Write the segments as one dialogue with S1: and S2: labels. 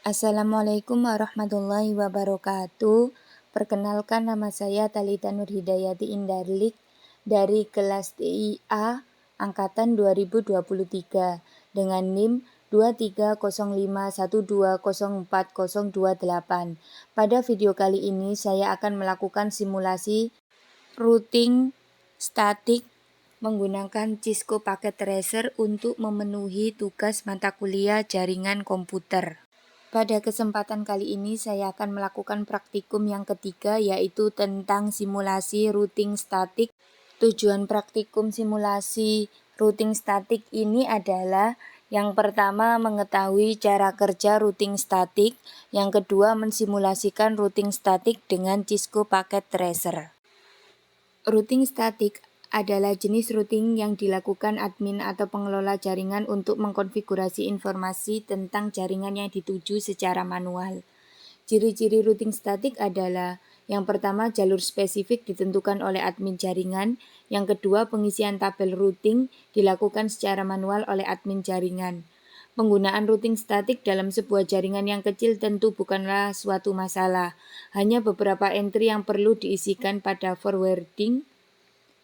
S1: Assalamualaikum warahmatullahi wabarakatuh. Perkenalkan, nama saya Talita Nurhidayati Indarlik dari kelas TIA angkatan 2023 dengan NIM 23051204028. Pada video kali ini saya akan melakukan simulasi routing statik menggunakan Cisco Packet Tracer untuk memenuhi tugas mata kuliah jaringan komputer. Pada kesempatan kali ini saya akan melakukan praktikum yang ketiga, yaitu tentang simulasi routing statik. Tujuan praktikum simulasi routing statik ini adalah yang pertama mengetahui cara kerja routing statik, yang kedua mensimulasikan routing statik dengan Cisco Packet Tracer. Routing statik adalah jenis routing yang dilakukan admin atau pengelola jaringan untuk mengkonfigurasi informasi tentang jaringan yang dituju secara manual. Ciri-ciri routing statik adalah: yang pertama, jalur spesifik ditentukan oleh admin jaringan. Yang kedua, pengisian tabel routing dilakukan secara manual oleh admin jaringan. Penggunaan routing statik dalam sebuah jaringan yang kecil tentu bukanlah suatu masalah. Hanya beberapa entry yang perlu diisikan pada forwarding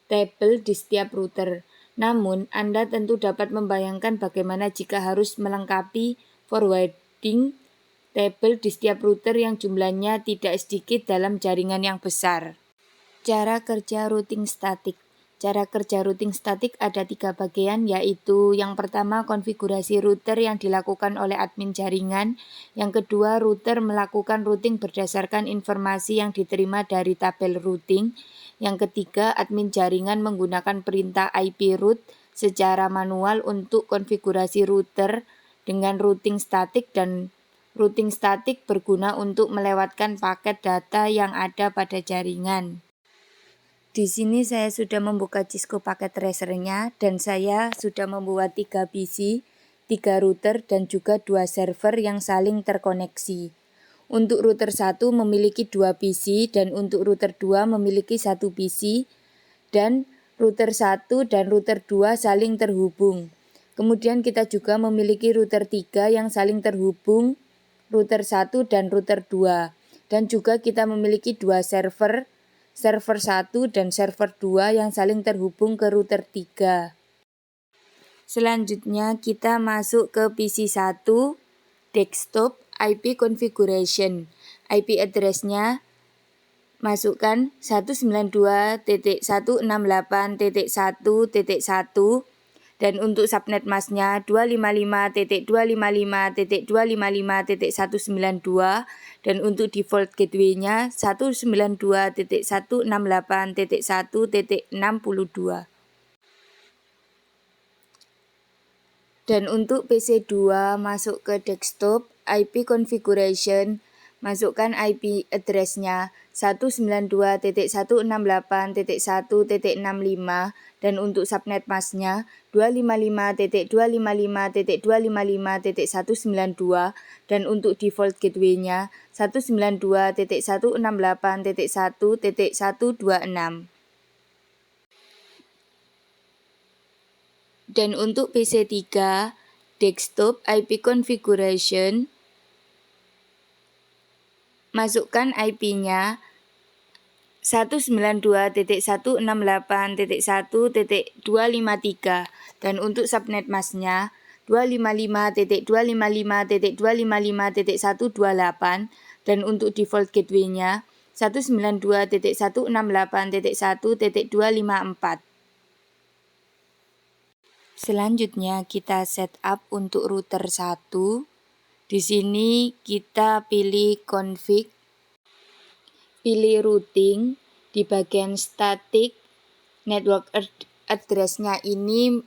S1: table di setiap router. Namun, Anda tentu dapat membayangkan bagaimana jika harus melengkapi forwarding table di setiap router yang jumlahnya tidak sedikit dalam jaringan yang besar. Cara kerja routing statik. Cara kerja routing statik ada 3 bagian, yaitu yang pertama konfigurasi router yang dilakukan oleh admin jaringan, yang kedua router melakukan routing berdasarkan informasi yang diterima dari tabel routing, yang ketiga admin jaringan menggunakan perintah IP route secara manual untuk konfigurasi router dengan routing statik, dan routing statik berguna untuk melewatkan paket data yang ada pada jaringan. Di sini saya sudah membuka Cisco Packet Tracer-nya dan saya sudah membuat 3 PC, 3 router dan juga 2 server yang saling terkoneksi. Untuk router 1 memiliki 2 PC dan untuk router 2 memiliki 1 PC, dan router 1 dan router 2 saling terhubung. Kemudian kita juga memiliki router 3 yang saling terhubung, router 1 dan router 2. Dan juga kita memiliki 2 server 1 dan server 2 yang saling terhubung ke router 3. Selanjutnya kita masuk ke PC 1, desktop, IP configuration. IP address-nya masukkan 192.168.1.1 dan untuk subnet mask-nya 255.255.255.192 dan untuk default gateway-nya 192.168.1.62. Dan untuk PC 2 masuk ke desktop, IP configuration, masukkan IP address-nya 192.168.1.65 dan untuk subnet mask-nya 255.255.255.192 dan untuk default gateway-nya 192.168.1.126. Dan untuk PC 3, desktop, IP configuration, masukkan IP-nya 192.168.1.253 dan untuk subnet mask-nya 255.255.255.128 dan untuk default gateway-nya 192.168.1.254. Selanjutnya kita setup untuk router 1. Di sini kita pilih config, pilih routing, di bagian static network address-nya ini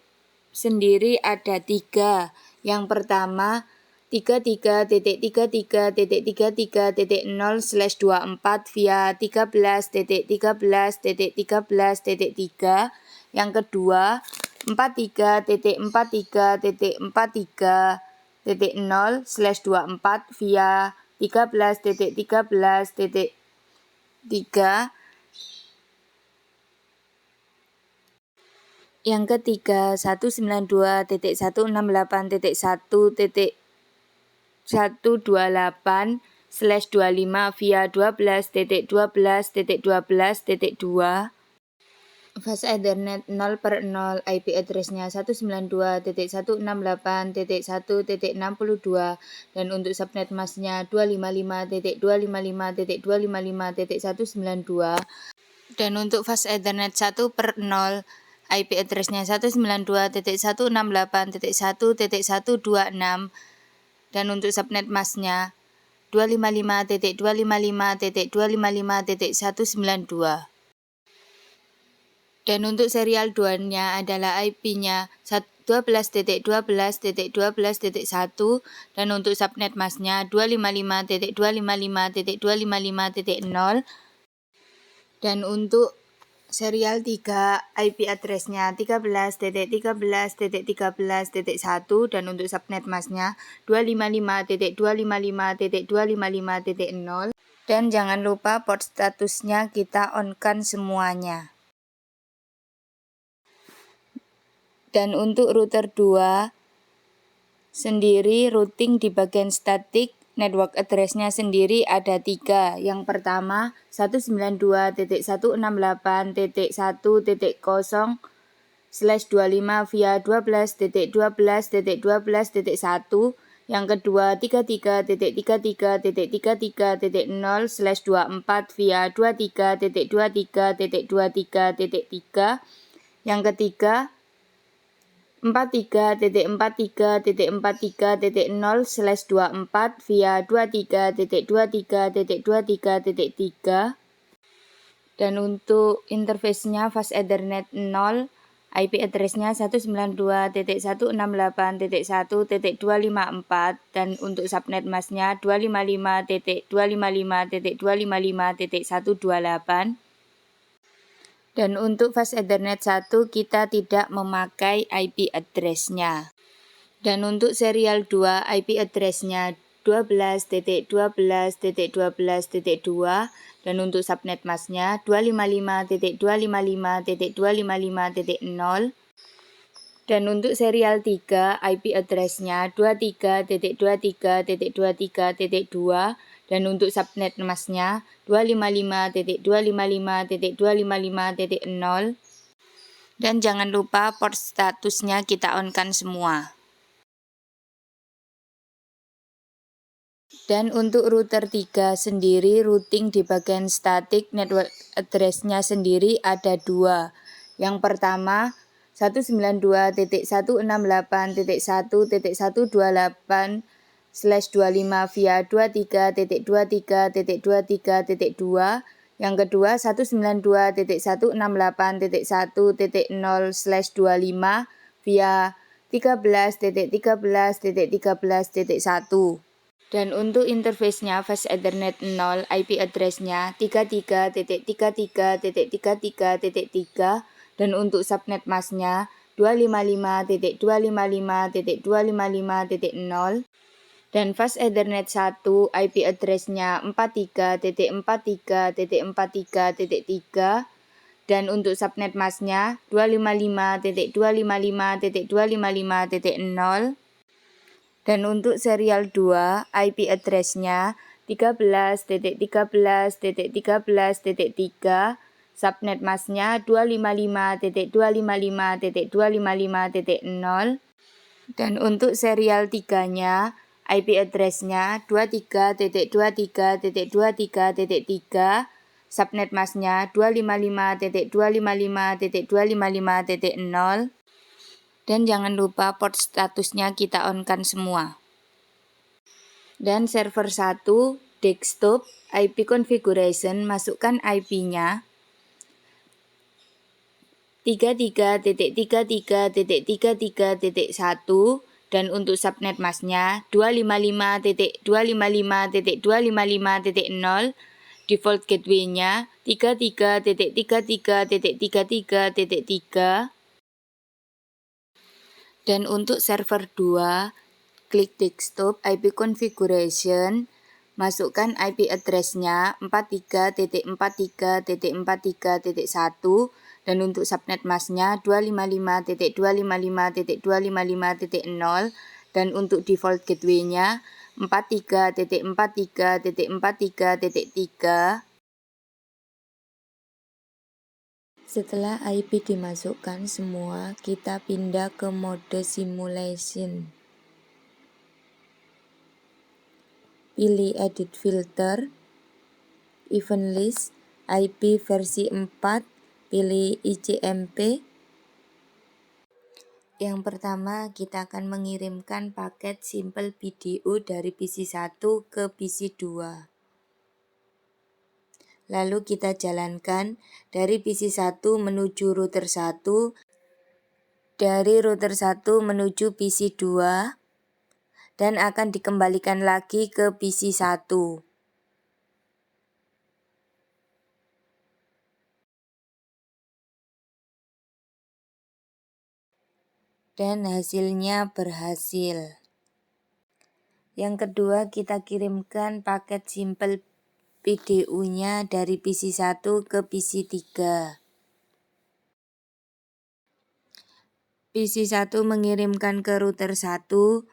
S1: sendiri ada 3. Yang pertama 33.33.33.0/24 via 13.13.13.3. Yang kedua 43.43.43.0/24 via 13.13.3. Yang ketiga 192.168.1.1 128/25 via 12.12.12.2 Fast Ethernet 0/0 IP address-nya 192.168.1.62 dan untuk subnet mask-nya 255.255.255.192 dan untuk Fast Ethernet 1/0 IP address-nya 192.168.1.126 dan untuk subnet mask-nya 255.255.255.192. Dan untuk serial 2-nya adalah IP-nya 12.12.12.1 dan untuk subnet mask-nya 255.255.255.0 dan untuk serial 3 IP address-nya 13.13.13.1 dan untuk subnet mask-nya 255.255.255.0 dan jangan lupa port statusnya kita on-kan semuanya. Dan untuk router 2 sendiri routing di bagian statik network address-nya sendiri ada 3. Yang pertama 192.168.1.0/25 via 12.12.12.1. Yang kedua 33.33.33.0/24 via 23.23.23.3. Yang ketiga 43.43.43.0/24 via 23.23.23.3 dan untuk interface-nya Fast Ethernet 0 IP address-nya 192.168.1.254 dan untuk subnet mask-nya 255.255.255.128. Dan untuk Fast Ethernet 1 kita tidak memakai IP address-nya. Dan untuk serial 2 IP address-nya 12.12.12.2 dan untuk subnet mask-nya 255.255.255.0 dan untuk serial 3 IP address-nya 23.23.23.2 dan untuk subnet mask-nya 255.255.255.0 dan jangan lupa port statusnya kita on-kan semua. Dan untuk router 3 sendiri routing di bagian statik network address-nya sendiri ada 2. Yang pertama 192.168.1.128/25 via 23.23.23.2. Yang kedua 192.168.1.0/25 via 13.13.13.1. Dan untuk interface-nya Fast Ethernet 0 IP address-nya 33.33.33.3 dan untuk subnet mask-nya 255.255.255.0 dan Fast Ethernet 1 IP address-nya 43.43.43.3 dan untuk subnet mask-nya 255.255.255.0 dan untuk serial 2 IP address-nya 13.13.13.3 subnet mask-nya 255.255.255.0 dan untuk serial 3-nya IP address-nya 23.23.23.3 subnet mask-nya 255.255.255.0 dan jangan lupa port statusnya kita on-kan semua. Dan server 1 desktop IP configuration masukkan IP-nya 33.33.33.1 dan untuk subnet mask-nya 255.255.255.0 default gateway-nya 33.33.33.3 dan untuk server 2 klik desktop IP configuration masukkan IP address-nya 43.43.43.1 dan untuk subnet mask-nya 255.255.255.0 dan untuk default gateway-nya 43.43.43.3. Setelah IP dimasukkan semua, kita pindah ke mode simulation. Pilih edit filter, event list, IP versi 4, pilih ICMP. Yang pertama, kita akan mengirimkan paket simple video dari PC 1 ke PC 2. Lalu kita jalankan dari PC 1 menuju router 1, dari router 1 menuju PC 2, dan akan dikembalikan lagi ke PC 1. Dan hasilnya berhasil. Yang kedua, kita kirimkan paket simple PDU-nya dari PC 1 ke PC 3. PC 1 mengirimkan ke router 1,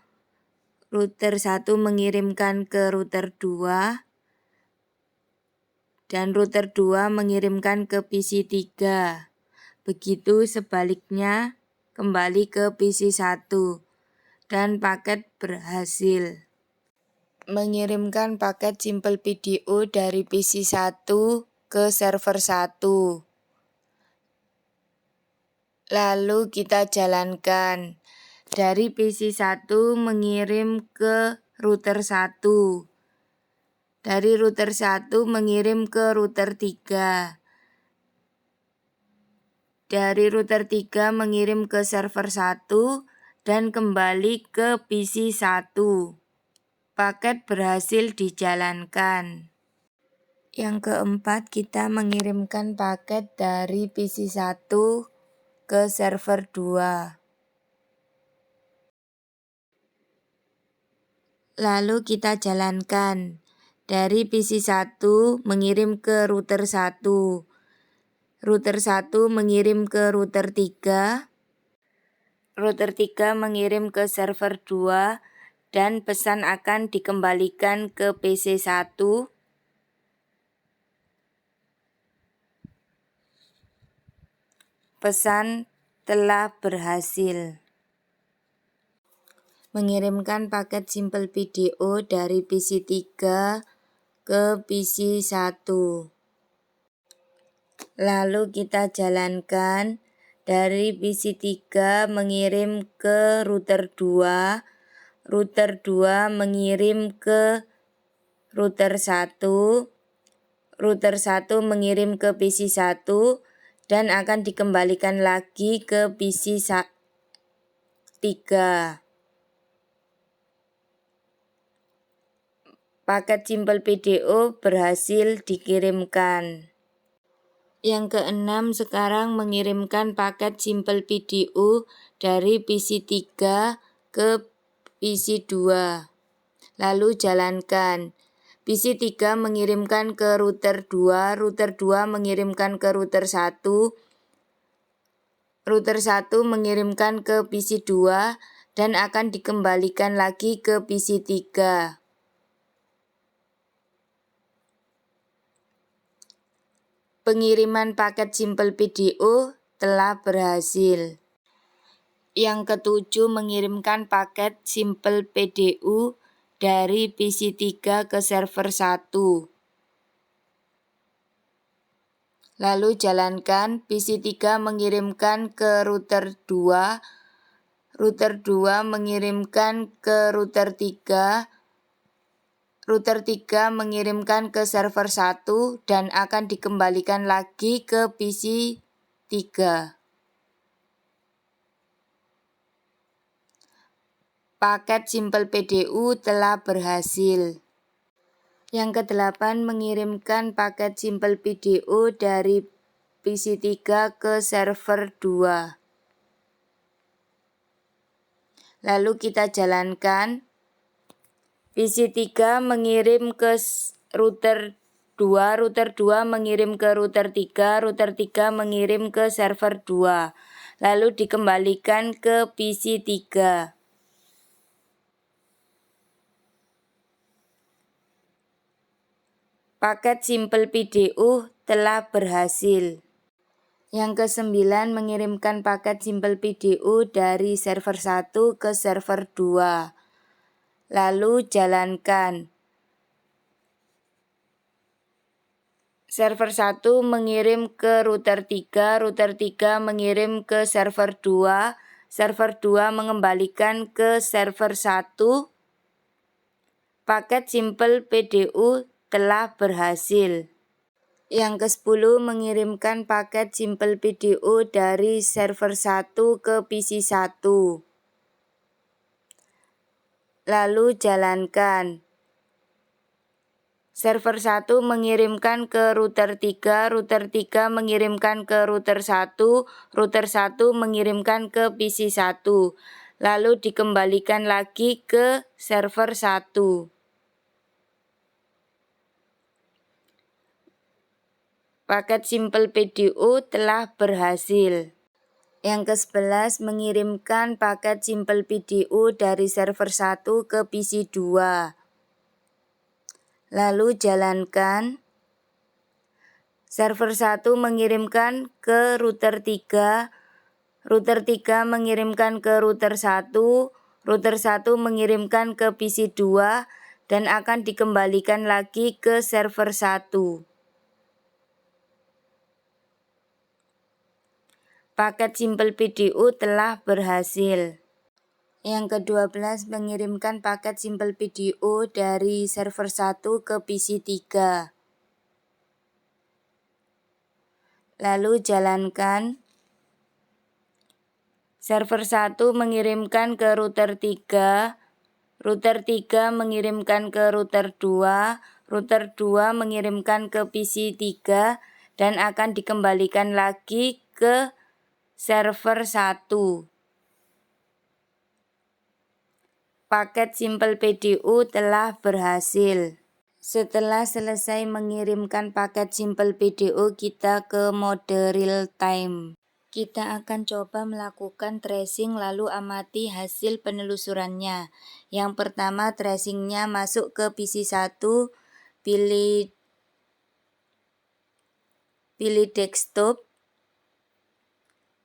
S1: router 1 mengirimkan ke router 2, dan router 2 mengirimkan ke PC 3. Begitu sebaliknya kembali ke PC 1 dan paket berhasil. Mengirimkan paket simple video dari PC 1 ke server 1. Lalu kita jalankan. Dari PC 1 mengirim ke router 1. Dari router 1 mengirim ke router 3. Dari router 3 mengirim ke server 1 dan kembali ke PC 1. Paket berhasil dijalankan. Yang keempat, kita mengirimkan paket dari PC 1 ke server 2. Lalu kita jalankan. Dari PC 1 mengirim ke router 1. Router 1 mengirim ke router 3. Router 3 mengirim ke server 2 dan pesan akan dikembalikan ke PC 1. Pesan telah berhasil. Mengirimkan paket simple video dari PC 3 ke PC 1. Lalu kita jalankan. Dari PC 3 mengirim ke router 2. Router 2 mengirim ke router 1. Router 1 mengirim ke PC 1 dan akan dikembalikan lagi ke PC 3. Paket simple video berhasil dikirimkan. Yang keenam, sekarang mengirimkan paket simple video dari PC 3 ke PC 2. Lalu jalankan. PC 3 mengirimkan ke router 2, router 2 mengirimkan ke router 1, router 1 mengirimkan ke PC 2 dan akan dikembalikan lagi ke PC 3. Pengiriman paket simple video telah berhasil. Yang ketujuh, mengirimkan paket simple PDU dari PC 3 ke server 1. Lalu jalankan. PC 3 mengirimkan ke router 2, router 2 mengirimkan ke router 3, router 3 mengirimkan ke server 1 dan akan dikembalikan lagi ke PC 3. Paket simple PDU telah berhasil. Yang kedelapan, mengirimkan paket simple PDU dari PC 3 ke server 2. Lalu kita jalankan. PC 3 mengirim ke router 2, router 2 mengirim ke router 3, router 3 mengirim ke server 2. Lalu dikembalikan ke PC 3. Paket Simple PDU telah berhasil. Yang ke-9, mengirimkan paket Simple PDU dari server 1 ke server 2. Lalu jalankan. Server 1 mengirim ke router 3, router 3 mengirim ke server 2, server 2 mengembalikan ke server 1. Paket Simple PDU telah berhasil. Yang ke-10, mengirimkan paket Simple PDU dari server 1 ke PC 1. Lalu jalankan. Server 1 mengirimkan ke router 3, router 3 mengirimkan ke router 1, router 1 mengirimkan ke PC 1. Lalu dikembalikan lagi ke server 1. Paket Simple PDU telah berhasil. Yang ke-11, mengirimkan paket Simple PDU dari server 1 ke PC 2. Lalu jalankan. Server 1 mengirimkan ke router 3, router 3 mengirimkan ke router 1, router 1 mengirimkan ke PC 2, dan akan dikembalikan lagi ke server 1. Paket Simple PDU telah berhasil. Yang ke-12, mengirimkan paket Simple PDU dari server 1 ke PC 3. Lalu jalankan. Server 1 mengirimkan ke router 3, router 3 mengirimkan ke router 2, router 2 mengirimkan ke PC 3, dan akan dikembalikan lagi ke server 1. Paket Simple PDU telah berhasil. Setelah selesai mengirimkan paket Simple PDU, kita ke mode real time. Kita akan coba melakukan tracing lalu amati hasil penelusurannya. Yang pertama, tracingnya masuk ke PC 1, pilih desktop,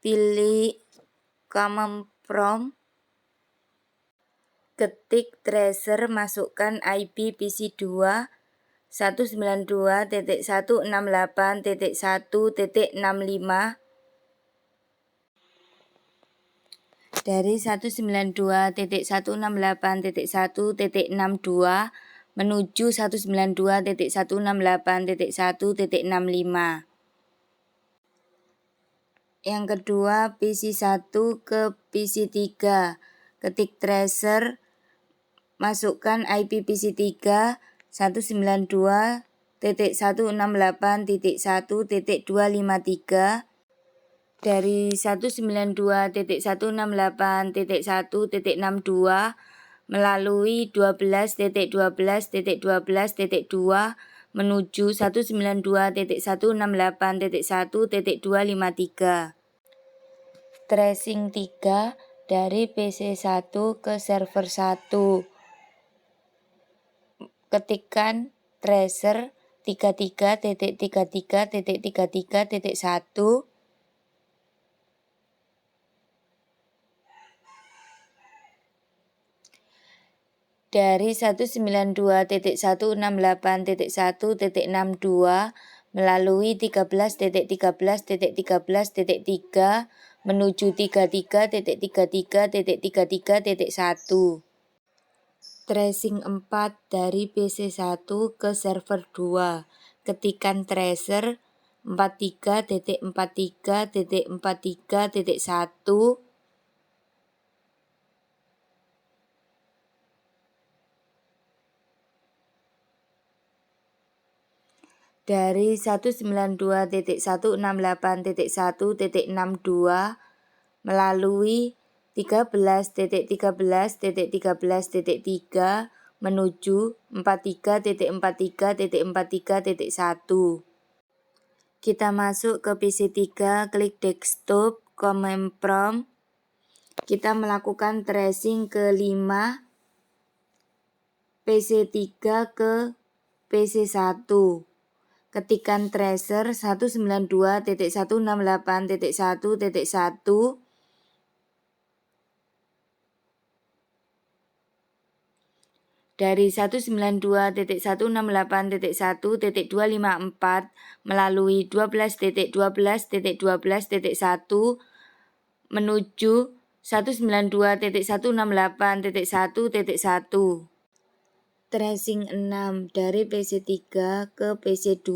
S1: pilih command prompt, ketik tracer, masukkan IP PC 2 192.168.1.65. Dari 192.168.1.62 menuju 192.168.1.65. Yang kedua, PC 1 ke PC 3. Ketik tracer, masukkan IP PC 3 192.168.1.253. Dari 192.168.1.62 melalui 12.12.12.2 menuju 192.168.1.253. Tracing 3 dari PC 1 ke server 1. Ketikkan tracer 33.33.33.1. Dari 192.168.1.62 melalui 13.13.13.3 menuju 33.33.33.1. Tracing 4 dari PC 1 ke server 2. Ketikkan tracer 43.43.43.1. Dari 192.168.1.62 melalui 13.13.13.3 menuju 43.43.43.1. Kita masuk ke PC 3, klik desktop, command prompt. Kita melakukan tracing ke 5 PC 3 ke PC1. Ketikan tracer 192.168.1.1 dari 192.168.1.254 melalui 12.12.12.1 menuju 192.168.1.1. Tracing 6 dari PC3 ke PC2.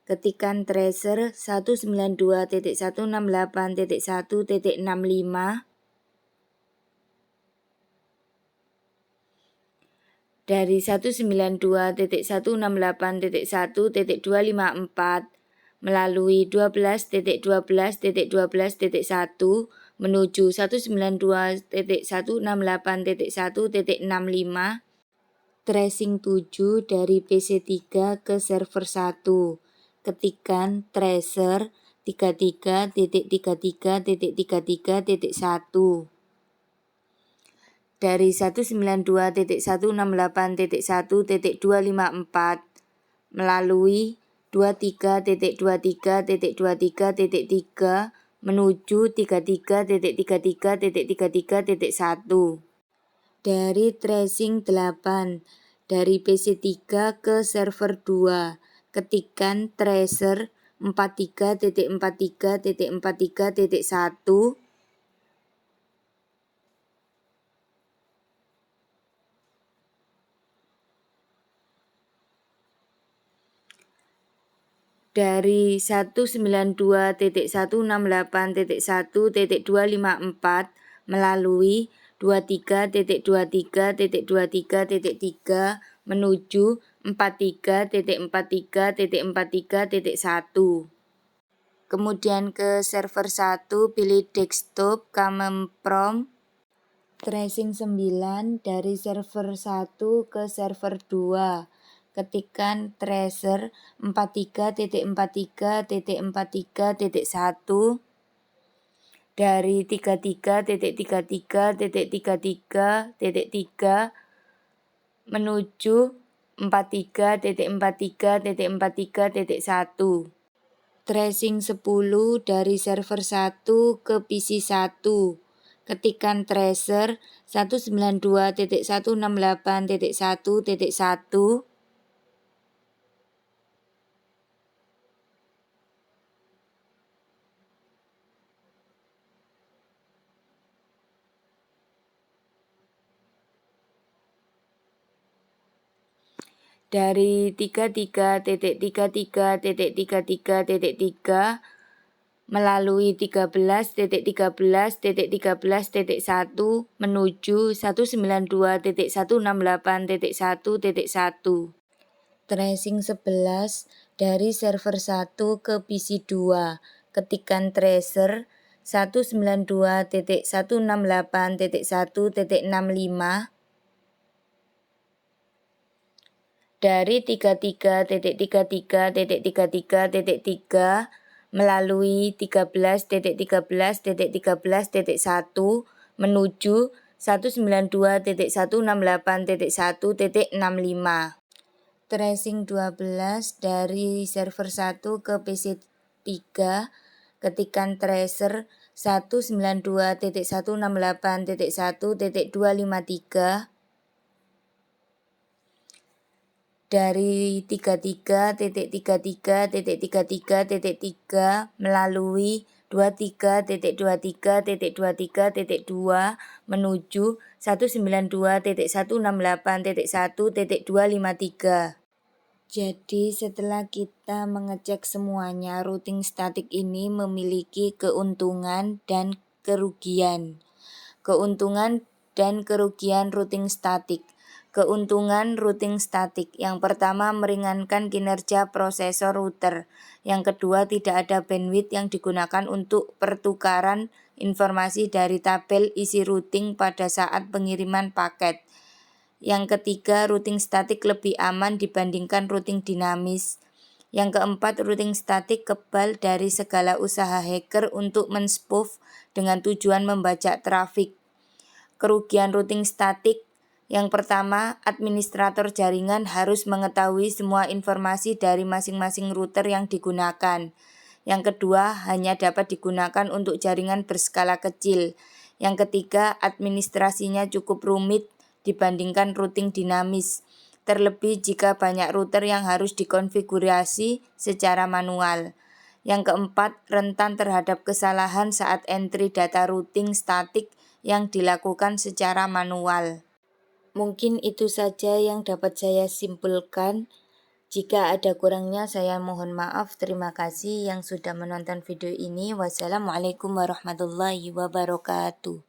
S1: Ketikan tracer 192.168.1.65 dari 192.168.1.254 melalui 12.12.12.1 menuju 192.168.1.65. Tracing 7 dari PC3 ke server 1. Ketikan tracer 33.33.33.1 dari 192.168.1.254 melalui 23.23.23.3 menuju 33.33.33.1. Dari tracing 8 dari PC3 ke server 2. Ketikan tracer 43.43.43.1 dari 192.168.1.254 melalui 23.23.23.3 menuju 43.43.43.1. Kemudian ke server 1 pilih desktop Camemprom. Tracing 9 dari server 1 ke server 2. Ketikan tracer 43.43.43.1 dari 33.33.33.3 menuju 43.43.43.1. Tracing 10 dari server 1 ke PC1. Ketikan tracer 192.168.1.1 dari 33.33.33.3 melalui 13.13.13.1 menuju 192.168.1.1. Tracing 11 dari server 1 ke PC2. Ketikan tracer 192.168.1.65 dari 33.33.33.3 melalui 13.13.13.1 menuju 192.168.1.65. Tracing 12 dari server 1 ke PC3. Ketikan tracer 192.168.1.253 dari 33.33.33.3 melalui 23.23.23.2 menuju 192.168.1.253. Jadi setelah kita mengecek semuanya, routing statik ini memiliki keuntungan dan kerugian. Keuntungan dan kerugian routing statik. Keuntungan routing statik. Yang pertama, meringankan kinerja prosesor router. Yang kedua, tidak ada bandwidth yang digunakan untuk pertukaran informasi dari tabel isi routing pada saat pengiriman paket. Yang ketiga, routing statik lebih aman dibandingkan routing dinamis. Yang keempat, routing statik kebal dari segala usaha hacker untuk men-spoof dengan tujuan membajak trafik. Kerugian routing statik Yang pertama, administrator jaringan harus mengetahui semua informasi dari masing-masing router yang digunakan. Yang kedua, hanya dapat digunakan untuk jaringan berskala kecil. Yang ketiga, administrasinya cukup rumit dibandingkan routing dinamis, terlebih jika banyak router yang harus dikonfigurasi secara manual. Yang keempat, rentan terhadap kesalahan saat entry data routing statik yang dilakukan secara manual. Mungkin itu saja yang dapat saya simpulkan. Jika ada kurangnya saya mohon maaf. Terima kasih yang sudah menonton video ini. Wassalamualaikum warahmatullahi wabarakatuh.